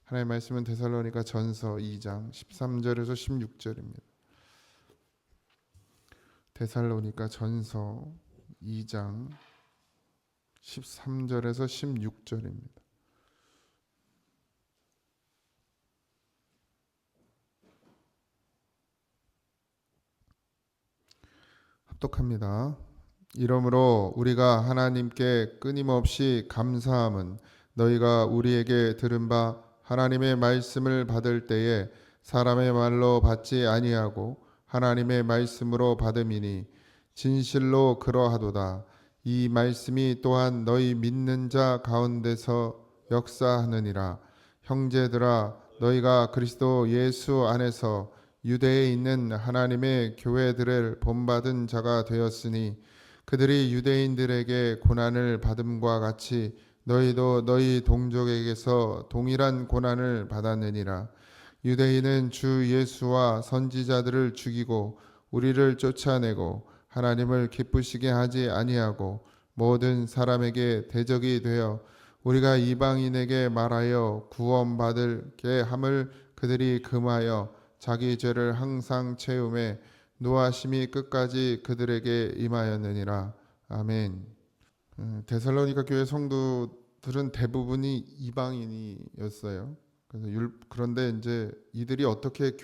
하나님의 말씀은 데살로니가 전서 2장 13절에서 16절입니다. 데살로니가 전서 2장 13절에서 16절입니다. 합독합니다. 이러므로 우리가 하나님께 끊임없이 감사함은 너희가 우리에게 들은 바 하나님의 말씀을 받을 때에 사람의 말로 받지 아니하고 하나님의 말씀으로 받음이니 진실로 그러하도다. 이 말씀이 또한 너희 믿는 자 가운데서 역사하느니라. 형제들아, 너희가 그리스도 예수 안에서 유대에 있는 하나님의 교회들을 본받은 자가 되었으니 그들이 유대인들에게 고난을 받음과 같이 너희도 너희 동족에게서 동일한 고난을 받았느니라. 유대인은 주 예수와 선지자들을 죽이고 우리를 쫓아내고 하나님을 기쁘시게 하지 아니하고 모든 사람에게 대적이 되어 우리가 이방인에게 말하여 구원받게 함을 그들이 금하여 자기 죄를 항상 채움에 노하심이 끝까지 그들에게 임하였느니라. 아멘. 데살로니가 교회 성도들은 대부분이 이방인이었어요. 그런데 이제 이들이 어떻게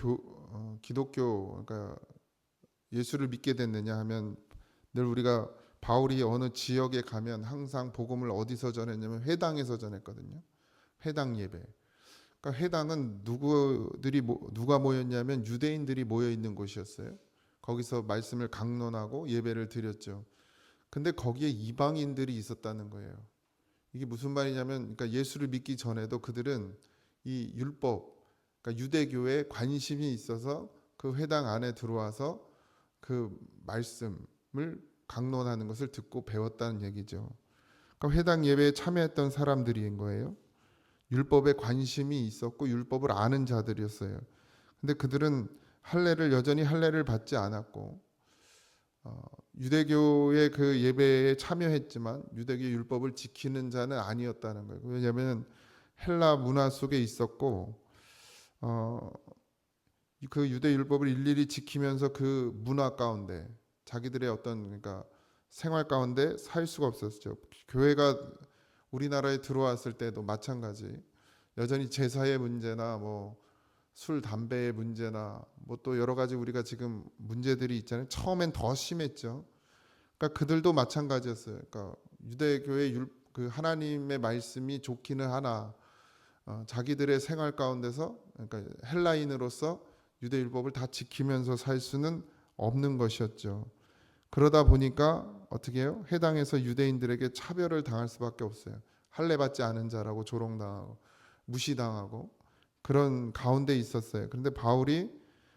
기독교, 그러니까 예수를 믿게 됐느냐 하면 늘 우리가 바울이 어느 지역에 가면 항상 복음을 어디서 전했냐면 회당에서 전했거든요. 회당 예배. 그러니까 회당은 누가 모였냐면 유대인들이 모여 있는 곳이었어요. 거기서 말씀을 강론하고 예배를 드렸죠. 근데 거기에 이방인들이 있었다는 거예요. 이게 무슨 말이냐면, 그러니까 예수를 믿기 전에도 그들은 이 율법, 그러니까 유대교에 관심이 있어서 그 회당 안에 들어와서 그 말씀을 강론하는 것을 듣고 배웠다는 얘기죠. 그러니까 회당 예배에 참여했던 사람들인 거예요. 율법에 관심이 있었고 율법을 아는 자들이었어요. 근데 그들은 여전히 할례를 받지 않았고 유대교의 그 예배에 참여했지만 유대교 율법을 지키는 자는 아니었다는 거예요. 왜냐하면 헬라 문화 속에 있었고 그 유대 율법을 일일이 지키면서 그 문화 가운데 자기들의 어떤 그러니까 생활 가운데 살 수가 없었죠. 교회가 우리나라에 들어왔을 때도 마찬가지. 여전히 제사의 문제나 술, 담배의 문제나 또 여러 가지 우리가 지금 문제들이 있잖아요. 처음엔 더 심했죠. 그러니까 그들도 마찬가지였어요. 그러니까 유대교의 그 하나님의 말씀이 좋기는 하나 자기들의 생활 가운데서 그러니까 헬라인으로서 유대 율법을 다 지키면서 살 수는 없는 것이었죠. 그러다 보니까 어떻게 해요? 해당에서 유대인들에게 차별을 당할 수밖에 없어요. 할례 받지 않은 자라고 조롱당하고 무시당하고 그런 가운데 있었어요. 그런데 바울이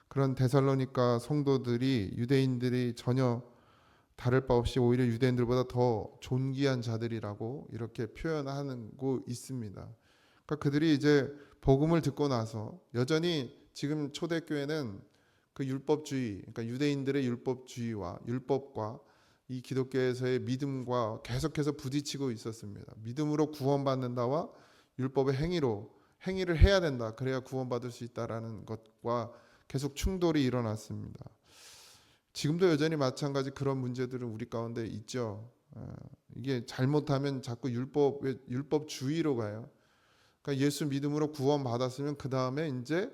그런 데살로니가 성도들이 유대인들이 전혀 다를 바 없이 오히려 유대인들보다 더 존귀한 자들이라고 이렇게 표현하고 있습니다. 그러니까 그들이 이제 복음을 듣고 나서 여전히 지금 초대교회는 그 율법주의, 그러니까 유대인들의 율법주의와 율법과 이 기독교에서의 믿음과 계속해서 부딪히고 있었습니다. 믿음으로 구원받는다와 율법의 행위를 해야 된다. 그래야 구원받을 수 있다라는 것과 계속 충돌이 일어났습니다. 지금도 여전히 마찬가지 그런 문제들은 우리 가운데 있죠. 이게 잘못하면 자꾸 율법주의로 가요. 그러니까 예수 믿음으로 구원받았으면 그 다음에 이제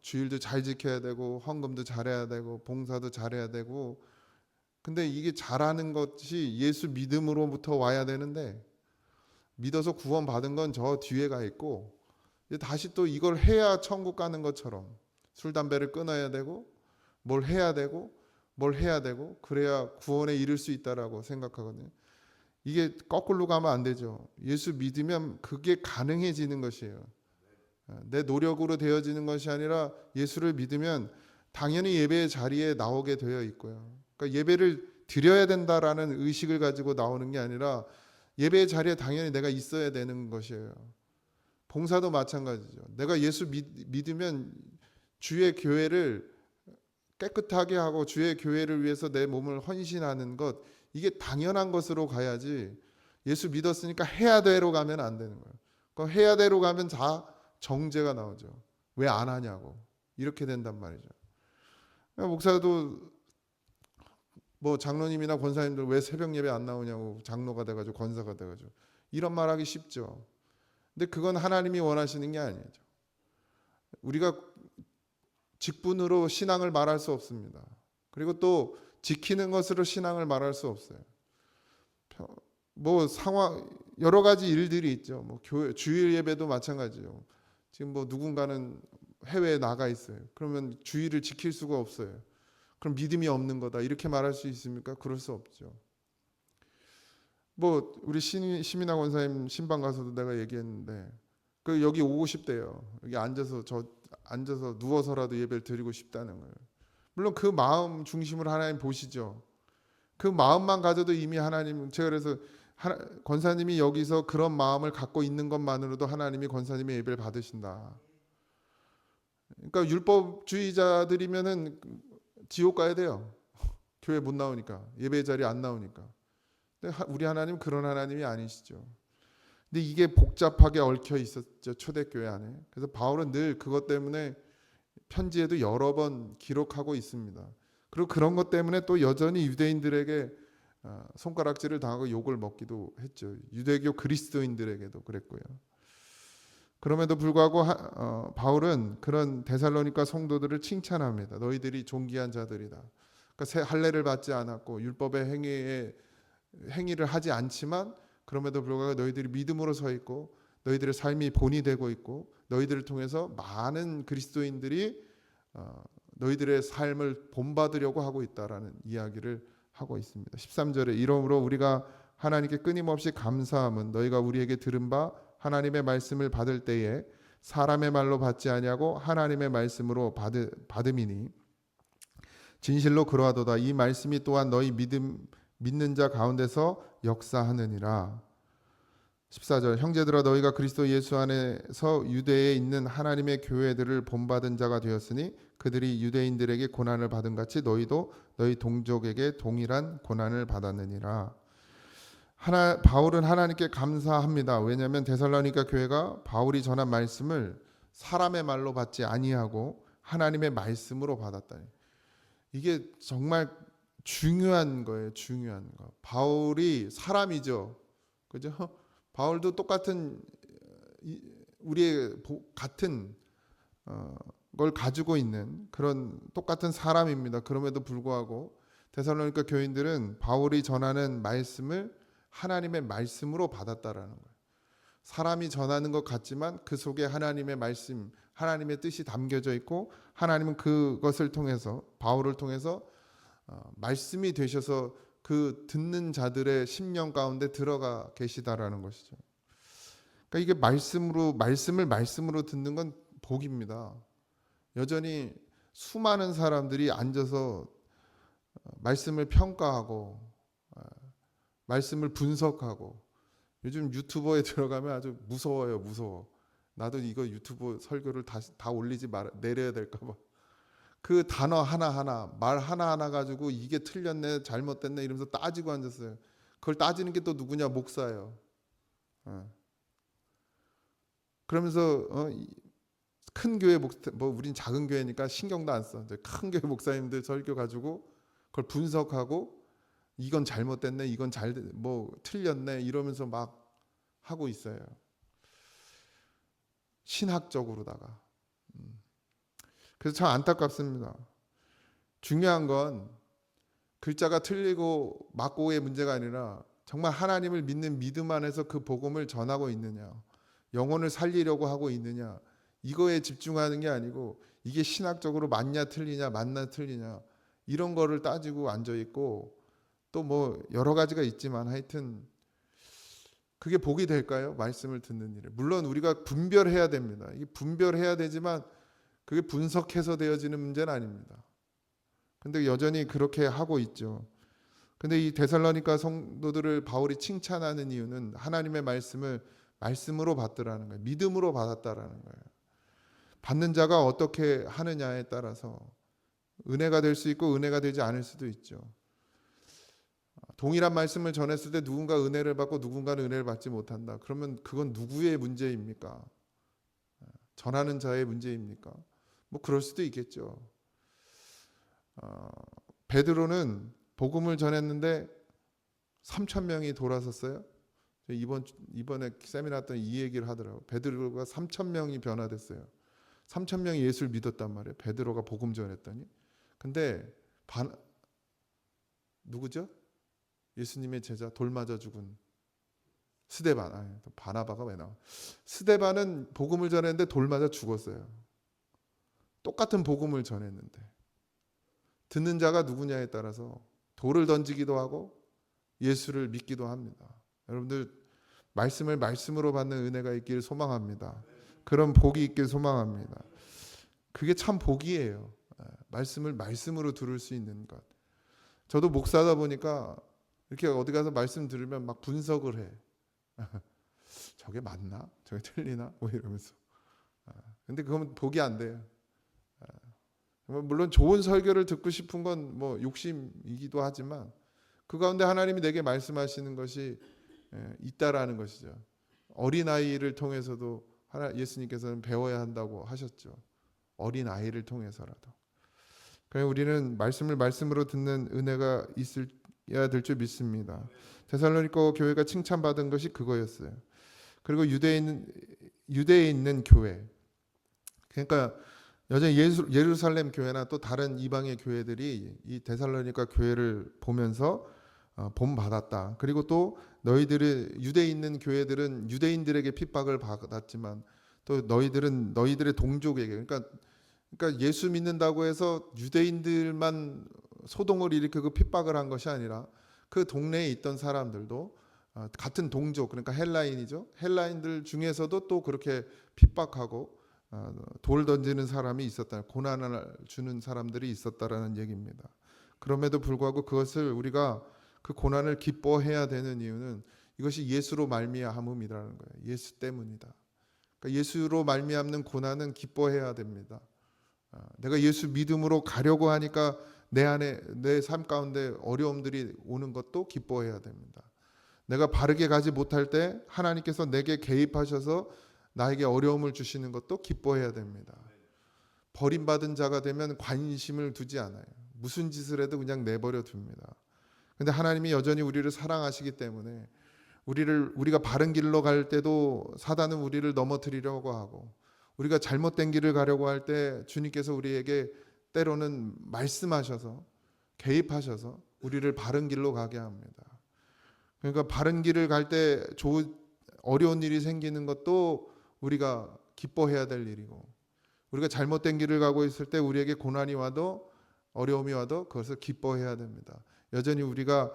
주일도 잘 지켜야 되고 헌금도 잘해야 되고 봉사도 잘해야 되고 근데 이게 잘하는 것이 예수 믿음으로부터 와야 되는데 믿어서 구원받은 건 저 뒤에 가 있고 다시 또 이걸 해야 천국 가는 것처럼 술, 담배를 끊어야 되고 뭘 해야 되고 그래야 구원에 이를 수 있다라고 생각하거든요. 이게 거꾸로 가면 안 되죠. 예수 믿으면 그게 가능해지는 것이에요. 내 노력으로 되어지는 것이 아니라 예수를 믿으면 당연히 예배의 자리에 나오게 되어 있고요. 그러니까 예배를 드려야 된다라는 의식을 가지고 나오는 게 아니라 예배의 자리에 당연히 내가 있어야 되는 것이에요. 봉사도 마찬가지죠. 내가 예수 믿으면 주의 교회를 깨끗하게 하고 주의 교회를 위해서 내 몸을 헌신하는 것 이게 당연한 것으로 가야지 예수 믿었으니까 해야 돼로 가면 안 되는 거예요. 그럼 해야 돼로 가면 다 정죄가 나오죠. 왜 안 하냐고. 이렇게 된단 말이죠. 목사도 뭐 장로님이나 권사님들 왜 새벽 예배 안 나오냐고, 장로가 돼가지고 권사가 돼가지고 이런 말하기 쉽죠. 근데 그건 하나님이 원하시는 게 아니죠. 우리가 직분으로 신앙을 말할 수 없습니다. 그리고 또 지키는 것으로 신앙을 말할 수 없어요. 뭐 상황 여러 가지 일들이 있죠. 뭐 교회 주일 예배도 마찬가지죠. 지금 뭐 누군가는 해외에 나가 있어요. 그러면 주일을 지킬 수가 없어요. 그럼 믿음이 없는 거다 이렇게 말할 수 있습니까? 그럴 수 없죠. 뭐 우리 시민아 권사님 신방 가서도 내가 얘기했는데 그 여기 오고 싶대요. 여기 앉아서 누워서라도 예배를 드리고 싶다는 거예요. 물론 그 마음 중심을 하나님 보시죠. 그 마음만 가져도 이미 하나님, 제가 그래서 권사님이 여기서 그런 마음을 갖고 있는 것만으로도 하나님이 권사님의 예배를 받으신다. 그러니까 율법주의자들이면은 지옥 가야 돼요. 교회 못 나오니까, 예배 자리에 안 나오니까. 근데 우리 하나님 그런 하나님이 아니시죠. 근데 이게 복잡하게 얽혀 있었죠, 초대교회 안에. 그래서 바울은 늘 그것 때문에 편지에도 여러 번 기록하고 있습니다. 그리고 그런 것 때문에 또 여전히 유대인들에게 손가락질을 당하고 욕을 먹기도 했죠. 유대교 그리스도인들에게도 그랬고요. 그럼에도 불구하고 바울은 그런 데살로니가 성도들을 칭찬합니다. 너희들이 존귀한 자들이다. 그러니까 할례를 받지 않았고 율법의 행위를 하지 않지만 그럼에도 불구하고 너희들이 믿음으로 서 있고 너희들의 삶이 본이 되고 있고 너희들을 통해서 많은 그리스도인들이 너희들의 삶을 본받으려고 하고 있다라는 이야기를 하고 있습니다. 13절에 이러므로 우리가 하나님께 끊임없이 감사함은 너희가 우리에게 들은 바 하나님의 말씀을 받을 때에 사람의 말로 받지 아니하고 하나님의 말씀으로 받음이니 진실로 그러하도다. 이 말씀이 또한 너희 믿는 자 가운데서 역사하느니라. 14절 형제들아 너희가 그리스도 예수 안에서 유대에 있는 하나님의 교회들을 본받은 자가 되었으니 그들이 유대인들에게 고난을 받은 같이 너희도 너희 동족에게 동일한 고난을 받았느니라. 바울은 하나님께 감사합니다. 왜냐하면 데살로니가 교회가 바울이 전한 말씀을 사람의 말로 받지 아니하고 하나님의 말씀으로 받았다. 이게 정말 중요한 거예요. 중요한 거. 바울이 사람이죠. 그죠? 바울도 똑같은 우리의 같은 걸 가지고 있는 그런 똑같은 사람입니다. 그럼에도 불구하고 데살로니가 교인들은 바울이 전하는 말씀을 하나님의 말씀으로 받았다라는 거예요. 사람이 전하는 것 같지만 그 속에 하나님의 말씀, 하나님의 뜻이 담겨져 있고 하나님은 그것을 통해서 바울을 통해서 말씀이 되셔서 그 듣는 자들의 심령 가운데 들어가 계시다라는 것이죠. 그러니까 이게 말씀을 말씀으로 듣는 건 복입니다. 여전히 수많은 사람들이 앉아서 말씀을 평가하고 말씀을 분석하고 요즘 유튜버에 들어가면 아주 무서워요. 무서워. 나도 이거 유튜브 설교를 다 올리지 내려야 될까 봐. 그 단어 하나하나 말 하나하나 가지고 이게 틀렸네 잘못됐네 이러면서 따지고 앉았어요. 그걸 따지는 게 또 누구냐? 목사예요. 그러면서 큰 교회 뭐 우린 작은 교회니까 신경도 안 써. 큰 교회 목사님들 설교 가지고 그걸 분석하고 이건 잘못됐네 이건 뭐 틀렸네 이러면서 막 하고 있어요. 신학적으로다가. 그래서 참 안타깝습니다. 중요한 건 글자가 틀리고 맞고의 문제가 아니라 정말 하나님을 믿는 믿음 안에서 그 복음을 전하고 있느냐, 영혼을 살리려고 하고 있느냐, 이거에 집중하는 게 아니고 이게 신학적으로 맞냐 틀리냐 이런 거를 따지고 앉아 있고 또 뭐 여러 가지가 있지만 하여튼 그게 복이 될까요? 말씀을 듣는 일에. 물론 우리가 분별해야 됩니다. 이게 분별해야 되지만 그게 분석해서 되어지는 문제는 아닙니다. 근데 여전히 그렇게 하고 있죠. 근데 이 데살로니가 성도들을 바울이 칭찬하는 이유는 하나님의 말씀을 말씀으로 받더라는 거예요. 믿음으로 받았다라는 거예요. 받는 자가 어떻게 하느냐에 따라서 은혜가 될 수 있고 은혜가 되지 않을 수도 있죠. 동일한 말씀을 전했을 때 누군가 은혜를 받고 누군가는 은혜를 받지 못한다. 그러면 그건 누구의 문제입니까? 전하는 자의 문제입니까? 뭐 그럴 수도 있겠죠. 베드로는 복음을 전했는데 3천 명이 돌아섰어요. 이번에 세미나 했더니 이 얘기를 하더라고요. 베드로가 3천 명이 변화됐어요. 3천 명이 예수를 믿었단 말이에요. 베드로가 복음 전했더니. 근데 누구죠? 예수님의 제자 돌 맞아 죽은 스데반. 바나바가 왜 나와? 스데반은 복음을 전했는데 돌 맞아 죽었어요. 똑같은 복음을 전했는데 듣는 자가 누구냐에 따라서 돌을 던지기도 하고 예수를 믿기도 합니다. 여러분들 말씀을 말씀으로 받는 은혜가 있기를 소망합니다. 그런 복이 있길 소망합니다. 그게 참 복이에요. 말씀을 말씀으로 들을 수 있는 것. 저도 목사다 보니까 이렇게 어디 가서 말씀 들으면 막 분석을 해. 저게 맞나? 저게 틀리나? 뭐 이러면서. 근데 그건 복이 안 돼요. 물론 좋은 설교를 듣고 싶은 건 뭐 욕심이기도 하지만 그 가운데 하나님이 내게 말씀하시는 것이 있다라는 것이죠. 어린아이를 통해서도 예수님께서는 배워야 한다고 하셨죠. 어린아이를 통해서라도. 그래서 우리는 말씀을 말씀으로 듣는 은혜가 있어야 될 줄 믿습니다. 데살로니가 교회가 칭찬받은 것이 그거였어요. 그리고 유대에 있는 교회. 그러니까 여전히 예루살렘 교회나 또 다른 이방의 교회들이 이 데살로니가 교회를 보면서 본받았다. 그리고 또 너희들의 유대에 있는 교회들은 유대인들에게 핍박을 받았지만 또 너희들은 너희들의 동족에게 그러니까 예수 믿는다고 해서 유대인들만 소동을 일으키고 핍박을 한 것이 아니라 그 동네에 있던 사람들도 같은 동족 그러니까 헬라인이죠. 헬라인들 중에서도 또 그렇게 핍박하고 돌 던지는 사람이 있었다. 고난을 주는 사람들이 있었다라는 얘기입니다. 그럼에도 불구하고 그것을 우리가 그 고난을 기뻐해야 되는 이유는 이것이 예수로 말미암음이라는 거예요. 예수 때문이다. 그러니까 예수로 말미암는 고난은 기뻐해야 됩니다. 내가 예수 믿음으로 가려고 하니까 내 안에 내 삶 가운데 어려움들이 오는 것도 기뻐해야 됩니다. 내가 바르게 가지 못할 때 하나님께서 내게 개입하셔서 나에게 어려움을 주시는 것도 기뻐해야 됩니다. 버림받은 자가 되면 관심을 두지 않아요. 무슨 짓을 해도 그냥 내버려 둡니다. 근데 하나님이 여전히 우리를 사랑하시기 때문에 우리가 바른 길로 갈 때도 사단은 우리를 넘어뜨리려고 하고 우리가 잘못된 길을 가려고 할 때 주님께서 우리에게 때로는 말씀하셔서 개입하셔서 우리를 바른 길로 가게 합니다. 그러니까 바른 길을 갈 때 어려운 일이 생기는 것도 우리가 기뻐해야 될 일이고 우리가 잘못된 길을 가고 있을 때 우리에게 고난이 와도 어려움이 와도 그것을 기뻐해야 됩니다. 여전히 우리가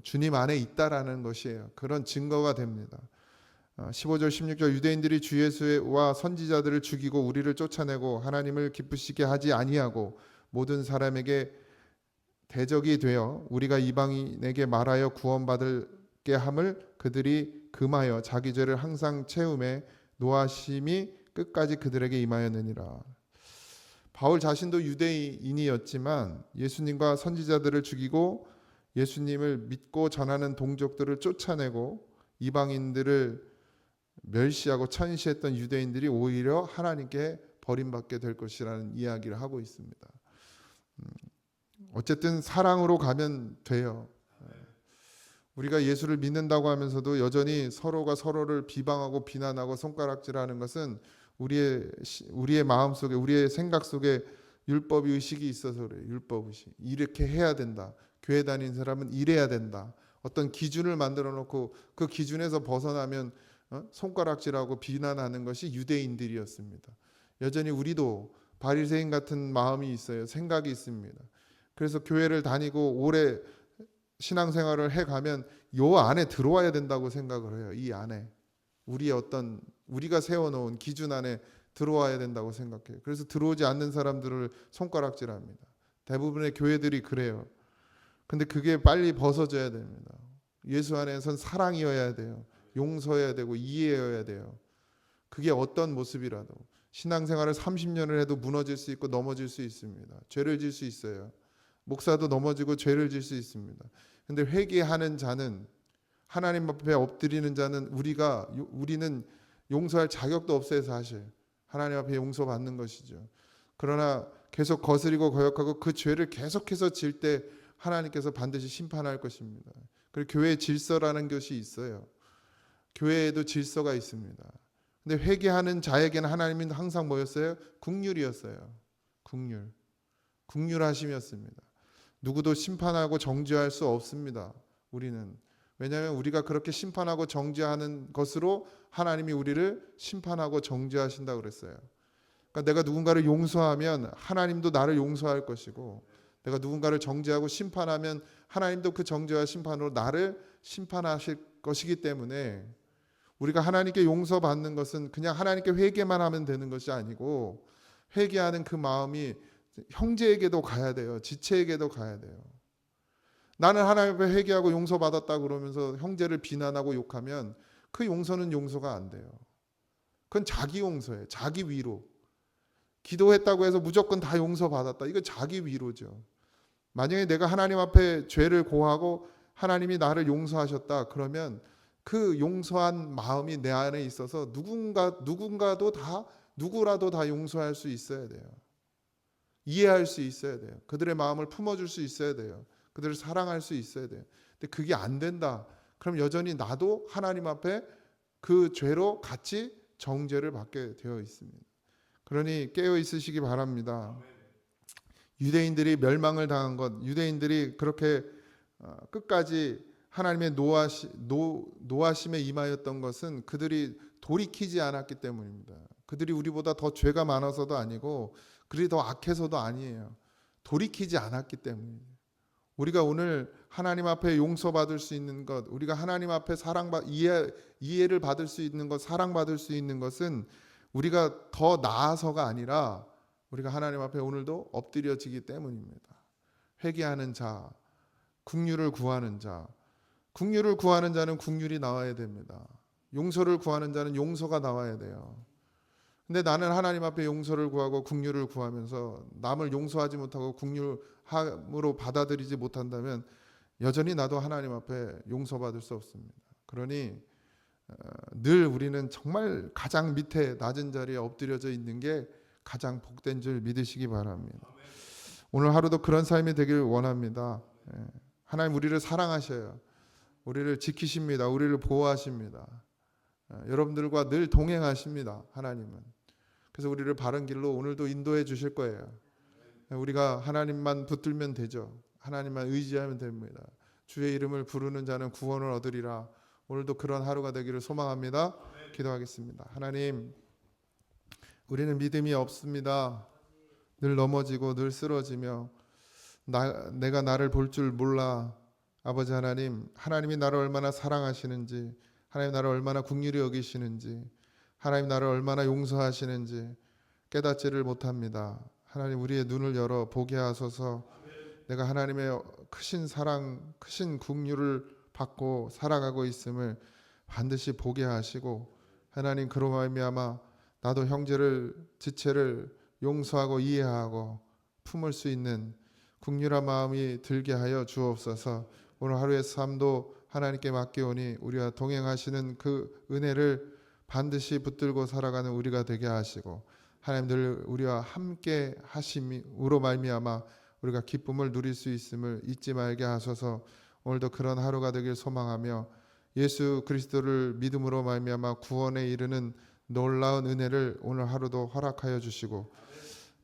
주님 안에 있다라는 것이에요. 그런 증거가 됩니다. 15절 16절 유대인들이 주 예수와 선지자들을 죽이고 우리를 쫓아내고 하나님을 기쁘시게 하지 아니하고 모든 사람에게 대적이 되어 우리가 이방인에게 말하여 구원받게 함을 그들이 금하여 자기 죄를 항상 채움에 노하심이 끝까지 그들에게 임하였느니라. 바울 자신도 유대인이었지만 예수님과 선지자들을 죽이고 예수님을 믿고 전하는 동족들을 쫓아내고 이방인들을 멸시하고 천시했던 유대인들이 오히려 하나님께 버림받게 될 것이라는 이야기를 하고 있습니다. 어쨌든 사랑으로 가면 돼요. 우리가 예수를 믿는다고 하면서도 여전히 서로가 서로를 비방하고 비난하고 손가락질하는 것은 우리의 마음 속에 우리의 생각 속에 율법 의식이 있어서 그래요. 율법 의식. 이렇게 해야 된다. 교회 다니는 사람은 이래야 된다. 어떤 기준을 만들어 놓고 그 기준에서 벗어나면 손가락질하고 비난하는 것이 유대인들이었습니다. 여전히 우리도 바리새인 같은 마음이 있어요. 생각이 있습니다. 그래서 교회를 다니고 오래 신앙생활을 해가면 요 안에 들어와야 된다고 생각을 해요. 이 안에 우리가 세워놓은 기준 안에 들어와야 된다고 생각해요. 그래서 들어오지 않는 사람들을 손가락질합니다. 대부분의 교회들이 그래요. 근데 그게 빨리 벗어져야 됩니다. 예수 안에선 사랑이어야 돼요. 용서해야 되고 이해해야 돼요. 그게 어떤 모습이라도 신앙생활을 30년을 해도 무너질 수 있고 넘어질 수 있습니다. 죄를 질 수 있어요. 목사도 넘어지고 죄를 질 수 있습니다. 근데 회개하는 자는 하나님 앞에 엎드리는 자는 우리는 용서할 자격도 없어요. 사실 하나님 앞에 용서받는 것이죠. 그러나 계속 거스리고 거역하고 그 죄를 계속해서 질 때 하나님께서 반드시 심판할 것입니다. 그리고 교회의 질서라는 것이 있어요. 교회에도 질서가 있습니다. 근데 회개하는 자에게는 하나님은 항상 뭐였어요? 긍휼이었어요. 긍휼. 긍휼하심이었습니다. 누구도 심판하고 정죄할 수 없습니다. 우리는. 왜냐하면 우리가 그렇게 심판하고 정죄하는 것으로 하나님이 우리를 심판하고 정죄하신다고 그랬어요. 그러니까 내가 누군가를 용서하면 하나님도 나를 용서할 것이고, 내가 누군가를 정죄하고 심판하면 하나님도 그 정죄와 심판으로 나를 심판하실 것이기 때문에 우리가 하나님께 용서받는 것은 그냥 하나님께 회개만 하면 되는 것이 아니고, 회개하는 그 마음이 형제에게도 가야 돼요. 지체에게도 가야 돼요. 나는 하나님 앞에 회개하고 용서받았다 그러면서 형제를 비난하고 욕하면 그 용서는 용서가 안 돼요. 그건 자기 용서예요. 자기 위로. 기도했다고 해서 무조건 다 용서받았다. 이거 자기 위로죠. 만약에 내가 하나님 앞에 죄를 고하고 하나님이 나를 용서하셨다 그러면 그 용서한 마음이 내 안에 있어서 누군가도 다 누구라도 다 용서할 수 있어야 돼요. 이해할 수 있어야 돼요. 그들의 마음을 품어줄 수 있어야 돼요. 그들을 사랑할 수 있어야 돼요. 근데 그게 안 된다. 그럼 여전히 나도 하나님 앞에 그 죄로 같이 정죄를 받게 되어 있습니다. 그러니 깨어 있으시기 바랍니다. 유대인들이 멸망을 당한 것, 유대인들이 그렇게 끝까지 하나님의 노하심에 임하였던 것은 그들이 돌이키지 않았기 때문입니다. 그들이 우리보다 더 죄가 많아서도 아니고 그들이 더 악해서도 아니에요. 돌이키지 않았기 때문입니다. 우리가 오늘 하나님 앞에 용서받을 수 있는 것, 우리가 하나님 앞에 이해를 받을 수 있는 것, 사랑받을 수 있는 것은 우리가 더 나아서가 아니라 우리가 하나님 앞에 오늘도 엎드려지기 때문입니다. 회개하는 자, 긍휼을 구하는 자, 긍휼을 구하는 자는 긍휼이 나와야 됩니다. 용서를 구하는 자는 용서가 나와야 돼요. 근데 나는 하나님 앞에 용서를 구하고 긍휼을 구하면서 남을 용서하지 못하고 긍휼함으로 받아들이지 못한다면 여전히 나도 하나님 앞에 용서받을 수 없습니다. 그러니 늘 우리는 정말 가장 밑에 낮은 자리에 엎드려져 있는 게 가장 복된 줄 믿으시기 바랍니다. 오늘 하루도 그런 삶이 되길 원합니다. 하나님 우리를 사랑하셔요. 우리를 지키십니다. 우리를 보호하십니다. 여러분들과 늘 동행하십니다. 하나님은. 그래서 우리를 바른 길로 오늘도 인도해 주실 거예요. 우리가 하나님만 붙들면 되죠. 하나님만 의지하면 됩니다. 주의 이름을 부르는 자는 구원을 얻으리라. 오늘도 그런 하루가 되기를 소망합니다. 기도하겠습니다. 하나님, 우리는 믿음이 없습니다. 늘 넘어지고 늘 쓰러지며 내가 나를 볼 줄 몰라. 아버지 하나님, 하나님이 나를 얼마나 사랑하시는지, 하나님 나를 얼마나 긍휼히 여기시는지, 하나님 나를 얼마나 용서하시는지 깨닫지를 못합니다. 하나님 우리의 눈을 열어 보게 하소서. 내가 하나님의 크신 사랑, 크신 긍휼을 받고 살아가고 있음을 반드시 보게 하시고, 하나님 그로 말미암아 나도 형제를 지체를 용서하고 이해하고 품을 수 있는 긍휼한 마음이 들게 하여 주옵소서. 오늘 하루의 삶도 하나님께 맡기오니 우리와 동행하시는 그 은혜를 반드시 붙들고 살아가는 우리가 되게 하시고, 하나님 늘 우리와 함께 하심으로 말미암아 우리가 기쁨을 누릴 수 있음을 잊지 말게 하소서. 오늘도 그런 하루가 되길 소망하며 예수 그리스도를 믿음으로 말미암아 구원에 이르는 놀라운 은혜를 오늘 하루도 허락하여 주시고,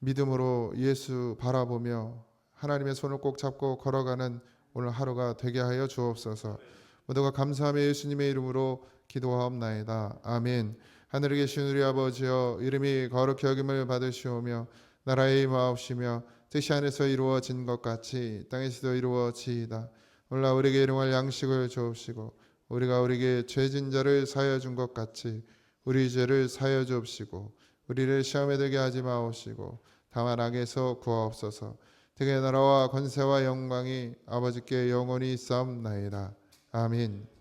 믿음으로 예수 바라보며 하나님의 손을 꼭 잡고 걸어가는 오늘 하루가 되게 하여 주옵소서. 모두가 감사하며 예수님의 이름으로 기도하옵나이다. 아멘. 하늘에 계신 우리 아버지여, 이름이 거룩히 여김을 받으시오며 나라의 임하옵시며 뜻이 하늘에서 이루어진 것 같이 땅에서도 이루어지이다. 오늘 우리에게 일용할 양식을 주옵시고 우리가 우리에게 죄진 자를 사하여 준 것 같이 우리 죄를 사하여 주옵시고 우리를 시험에 들게 하지 마옵시고 다만 악에서 구하옵소서. 되게 나라와 권세와 영광이 아버지께 영원히 있사옵나이다. 아멘.